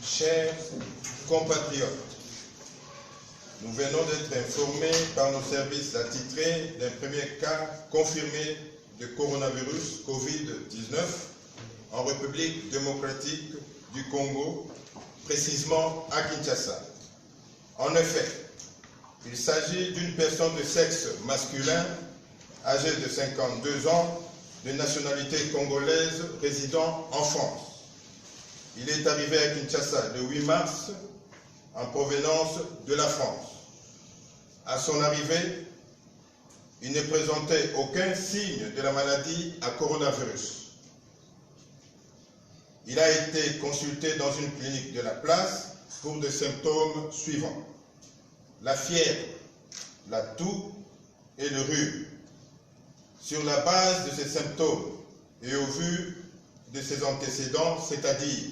Chers compatriotes, nous venons d'être informés par nos services attitrés d'un premier cas confirmé de coronavirus Covid-19 en République démocratique du Congo, précisément à Kinshasa. En effet, il s'agit d'une personne de sexe masculin, âgée de 52 ans, de nationalité congolaise, résidant en France. Il est arrivé à Kinshasa le 8 mars en provenance de la France. À son arrivée, il ne présentait aucun signe de la maladie à coronavirus. Il a été consulté dans une clinique de la place pour des symptômes suivants: la fièvre, la toux et le rhume. Sur la base de ces symptômes et au vu de ses antécédents, c'est-à-dire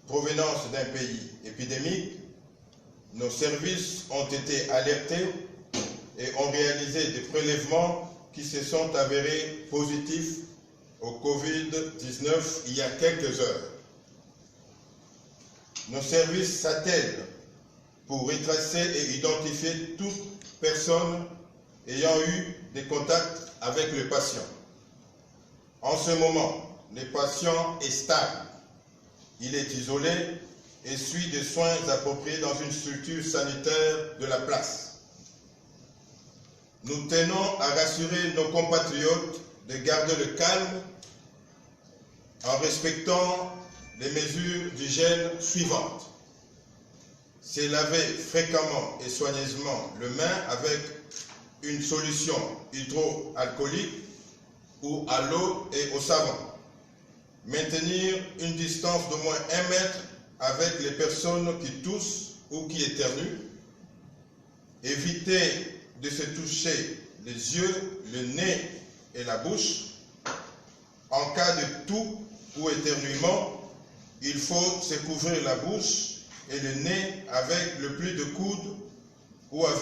provenance d'un pays épidémique, nos services ont été alertés et ont réalisé des prélèvements qui se sont avérés positifs au Covid-19 il y a quelques heures. Nos services s'attellent pour retracer et identifier toute personne ayant eu des contacts avec le patient. En ce moment, le patient est stable. Il est isolé et suit des soins appropriés dans une structure sanitaire de la place. Nous tenons à rassurer nos compatriotes de garder le calme en respectant les mesures d'hygiène suivantes. Se laver fréquemment et soigneusement les mains avec une solution hydroalcoolique ou à l'eau et au savon. Maintenir une distance d'au moins 1 mètre avec les personnes qui toussent ou qui éternuent. Éviter de se toucher les yeux, le nez et la bouche. En cas de toux ou éternuement, il faut se couvrir la bouche et le nez avec le pli de coude ou avec